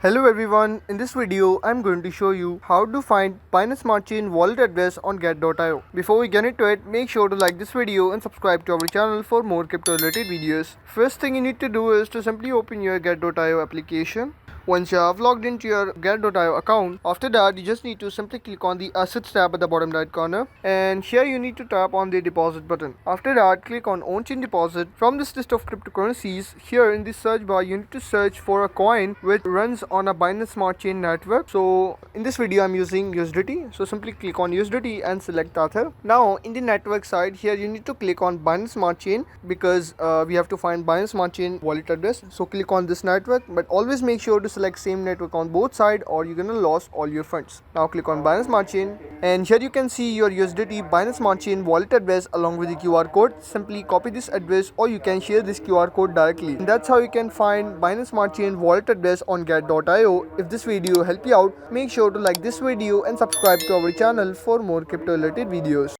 Hello everyone, in this video I'm going to show you how to find Binance Smart Chain wallet address on get.io. Before we get into it, make sure to like this video and subscribe to our channel for more crypto related videos. First thing you need to do is to simply open your get.io application. Once you have logged into your get.io account, after that you just need to simply click on the assets tab at the bottom right corner, and here you need to tap on the deposit button. After that, click on on-chain deposit. From this list of cryptocurrencies, here in the search bar you need to search for a coin which runs on a Binance Smart Chain network. So in this video I'm using USDT, so simply click on USDT and select that here. Now in the network side, here you need to click on Binance Smart Chain because we have to find Binance Smart Chain wallet address. So click on this network, but always make sure to select same network on both sides or you're gonna lose all your funds. Now click on Binance Smart Chain, and here you can see your USDT Binance Smart Chain wallet address along with the QR code. Simply copy this address or you can share this QR code directly, and that's how you can find Binance Smart Chain wallet address on get.io. If this video helped you out, make sure to like this video and subscribe to our channel for more crypto related videos.